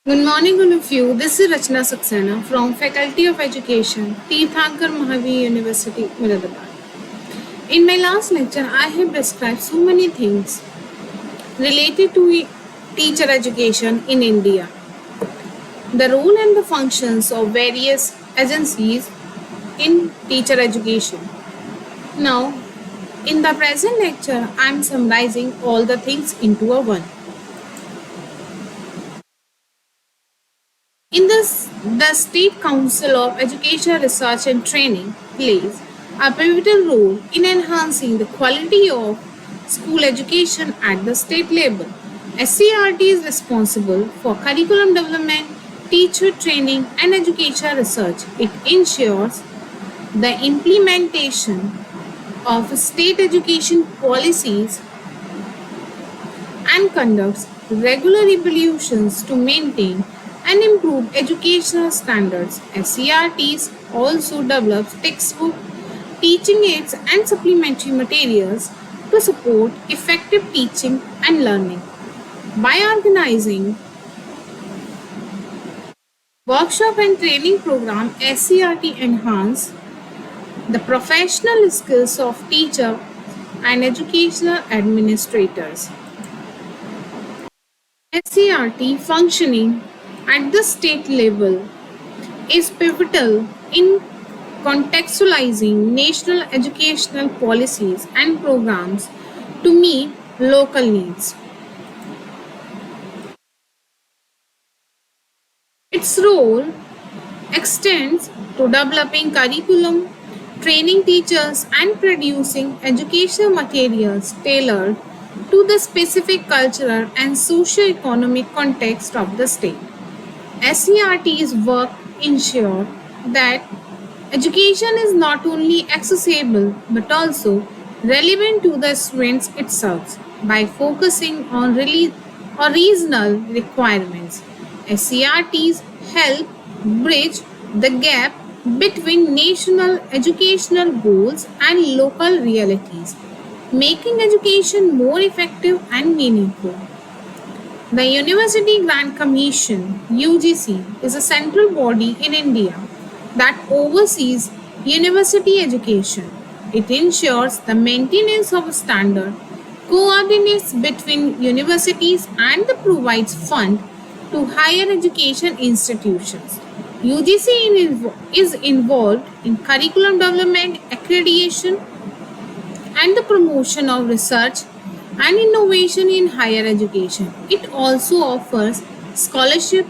Good morning, all of you. This is Rachna Saxena from Faculty of Education, Tirthankar Mahavir University, Muradabad. In my last lecture, I have described so many things related to teacher education in India, the role and the functions of various agencies in teacher education. Now, in the present lecture, I am summarizing all the things into a one. In this, the State Council of Education Research and Training plays a pivotal role in enhancing the quality of school education at the state level. SCRT is responsible for curriculum development, teacher training, and education research. It ensures the implementation of state education policies and conducts regular evaluations to maintain and improve educational standards. SCRTs also develops textbook, teaching aids, and supplementary materials to support effective teaching and learning. By organizing workshop and training program, SCRT enhance the professional skills of teachers and educational administrators. SCRT functioning at the state level is pivotal in contextualizing national educational policies and programs to meet local needs. Its role extends to developing curriculum, training teachers, and producing educational materials tailored to the specific cultural and socio-economic context of the state. SCRT's work ensure that education is not only accessible but also relevant to the students itself by focusing on regional requirements. SCRTs help bridge the gap between national educational goals and local realities, making education more effective and meaningful. The University Grant Commission (UGC) is a central body in India that oversees university education. It ensures the maintenance of standard, coordinates between universities, and provides fund to higher education institutions. UGC is involved in curriculum development, accreditation, and the promotion of research and innovation in higher education. It also offers scholarship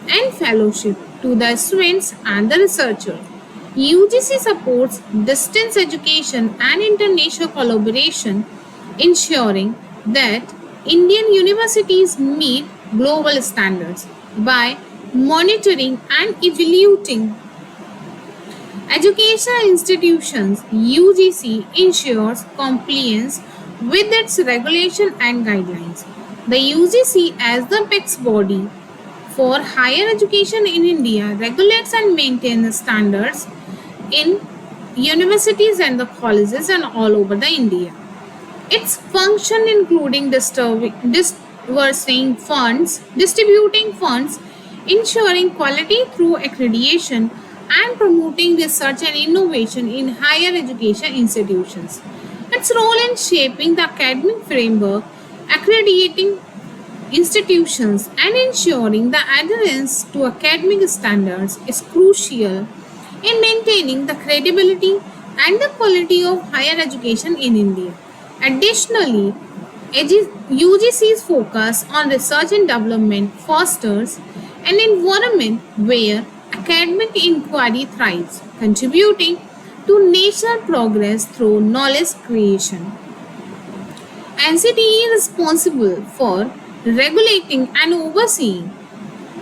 and fellowship to the students and the researchers. UGC supports distance education and international collaboration, ensuring that Indian universities meet global standards by monitoring and evaluating educational institutions. UGC ensures compliance with its regulation and guidelines. The UGC, as the apex body for higher education in India, regulates and maintains standards in universities and the colleges and all over the India. Its function including distributing funds, ensuring quality through accreditation, and promoting research and innovation in higher education institutions. Its role in shaping the academic framework, accrediting institutions, and ensuring the adherence to academic standards is crucial in maintaining the credibility and the quality of higher education in India. Additionally, UGC's focus on research and development fosters an environment where academic inquiry thrives, contributing to national progress through knowledge creation. NCTE is responsible for regulating and overseeing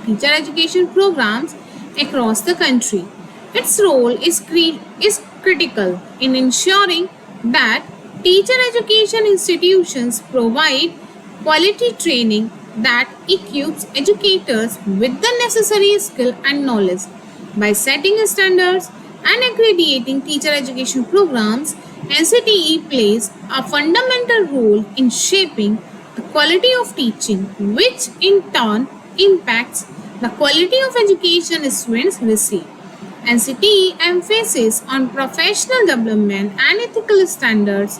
teacher education programs across the country. Its role is critical in ensuring that teacher education institutions provide quality training that equips educators with the necessary skill and knowledge. By setting standards and accrediting teacher education programs, NCTE plays a fundamental role in shaping the quality of teaching, which in turn impacts the quality of education students receive. NCTE emphasis on professional development and ethical standards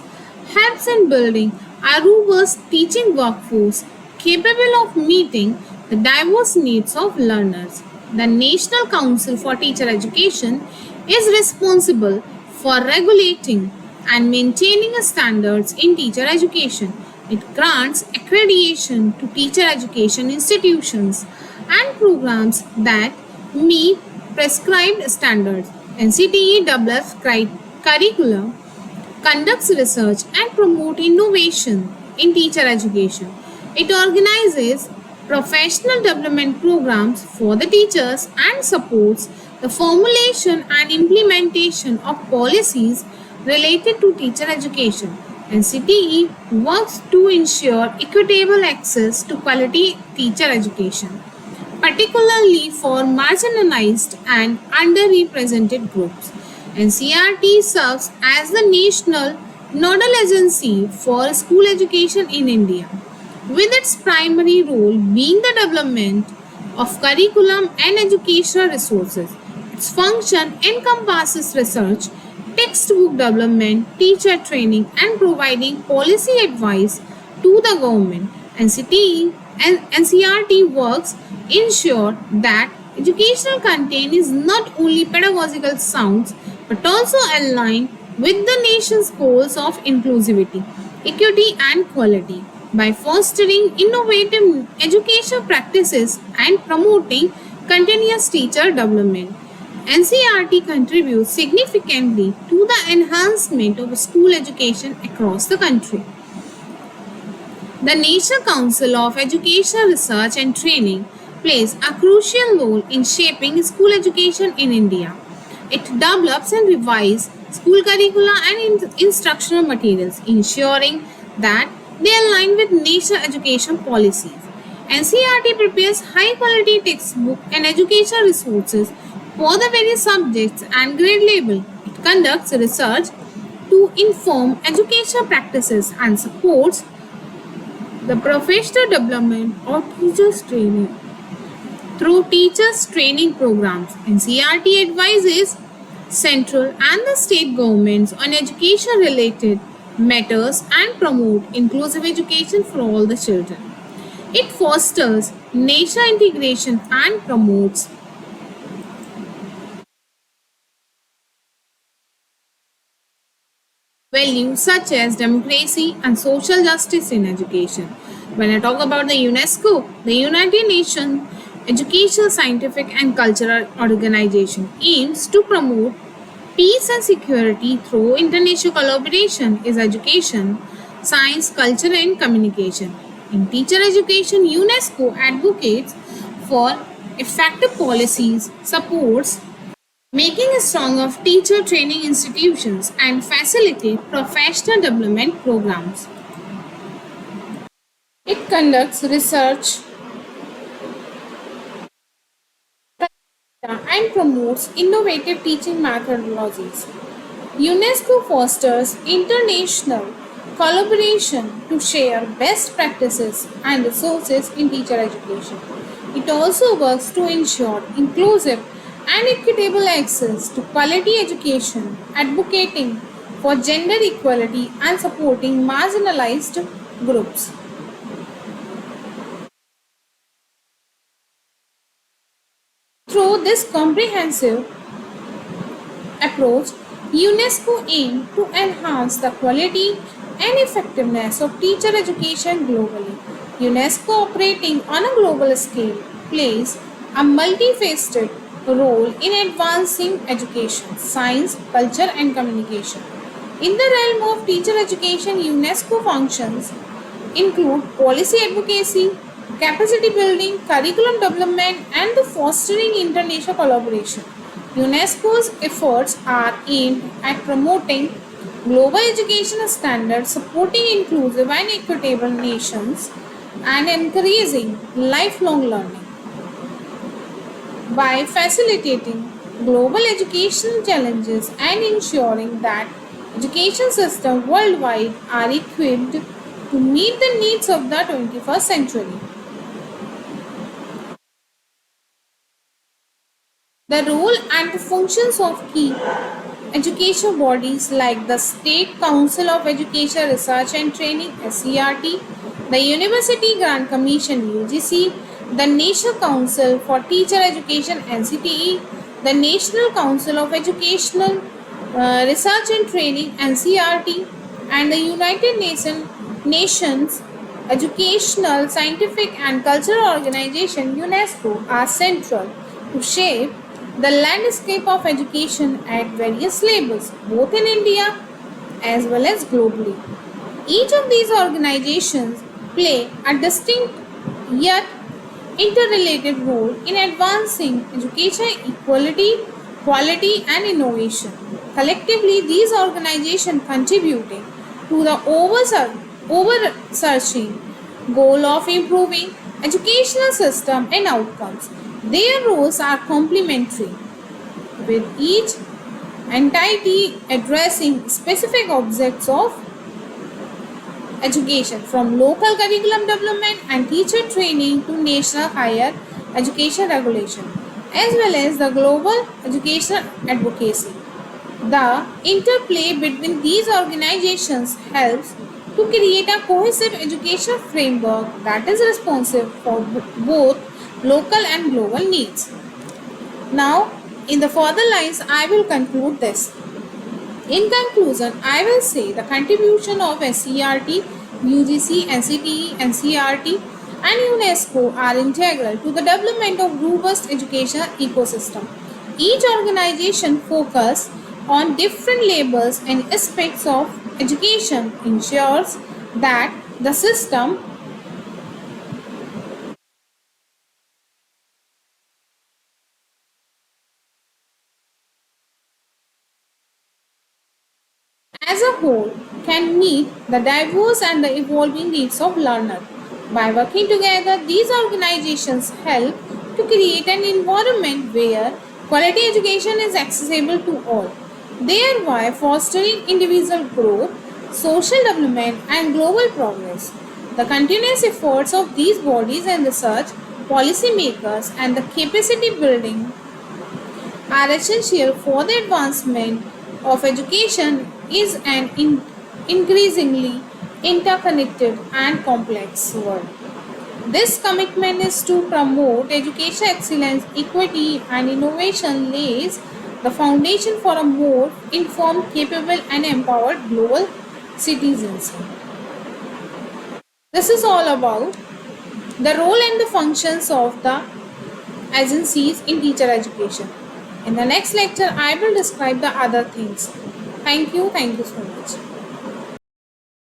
helps in building a robust teaching workforce capable of meeting the diverse needs of learners. The National Council for Teacher Education is responsible for regulating and maintaining standards in teacher education. It grants accreditation to teacher education institutions and programs that meet prescribed standards. NCTE develops curriculum, conducts research, and promotes innovation in teacher education. It organizes professional development programs for the teachers and supports the formulation and implementation of policies related to teacher education. NCTE works to ensure equitable access to quality teacher education, particularly for marginalized and underrepresented groups. NCRT serves as the national nodal agency for school education in India, with its primary role being the development of curriculum and educational resources. Its function encompasses research, textbook development, teacher training, and providing policy advice to the government. NCTE and NCRT works ensure that educational content is not only pedagogical sound but also aligned with the nation's goals of inclusivity, equity, and quality. By fostering innovative education practices and promoting continuous teacher development, NCRT contributes significantly to the enhancement of school education across the country. The National Council of Education Research and Training plays a crucial role in shaping school education in India. It develops and revises school curricula and instructional materials, ensuring that they align with national education policies. NCRT prepares high quality textbook and educational resources for the various subjects and grade level. It conducts research to inform educational practices and supports the professional development of teachers training through teachers training programs. NCRT advises central and the state governments on education related matters and promote inclusive education for all the children. It fosters national integration and promotes values such as democracy and social justice in education. When I talk about the UNESCO, the United Nations Educational, Scientific and Cultural Organization aims to promote peace and security through international collaboration in education, science, culture and communication. In teacher education, UNESCO advocates for effective policies, supports making a strong of teacher training institutions and facilitate professional development programs. It conducts research and promotes innovative teaching methodologies. UNESCO fosters international collaboration to share best practices and resources in teacher education. It also works to ensure inclusive and equitable access to quality education, advocating for gender equality and supporting marginalized groups. Through this comprehensive approach, UNESCO aims to enhance the quality and effectiveness of teacher education globally. UNESCO, operating on a global scale, plays a multifaceted role in advancing education, science, culture, and communication. In the realm of teacher education, UNESCO functions include policy advocacy, capacity building, curriculum development, and the fostering international collaboration. UNESCO's efforts are aimed at promoting global education standards, supporting inclusive and equitable nations, and encouraging lifelong learning. By facilitating global education challenges and ensuring that education systems worldwide are equipped to meet the needs of the 21st century. The role and the functions of key education bodies like the State Council of Education Research and Training (SCRT), the University Grant Commission (UGC), the National Council for Teacher Education (NCTE), the National Council of Educational Research and Training (NCRT), and the Nations Educational, Scientific and Cultural Organization (UNESCO) are central to shape the landscape of education at various levels, both in India as well as globally. Each of these organizations play a distinct yet interrelated role in advancing education equality, quality and innovation. Collectively, these organizations contributing to the overarching goal of improving educational system and outcomes. Their roles are complementary, with each entity addressing specific objects of education, from local curriculum development and teacher training to national higher education regulation, as well as the global educational advocacy. The interplay between these organizations helps to create a cohesive education framework that is responsive for both local and global needs. Now, in the further lines, I will conclude this. In conclusion, I will say the contribution of SCRT, UGC, NCTE, NCRT, and UNESCO are integral to the development of robust educational ecosystem. Each organization focuses on different levels and aspects of education ensures that the system as a whole can meet the diverse and the evolving needs of learners. By working together, these organizations help to create an environment where quality education is accessible to all, thereby fostering individual growth, social development, and global progress. The continuous efforts of these bodies and research, policymakers, and the capacity building are essential for the advancement of education is an increasingly interconnected and complex world. This commitment is to promote education excellence, equity, and innovation lays the foundation for a more informed, capable, and empowered global citizens. This is all about the role and the functions of the agencies in teacher education. In the next lecture, I will describe the other things. Thank you so much.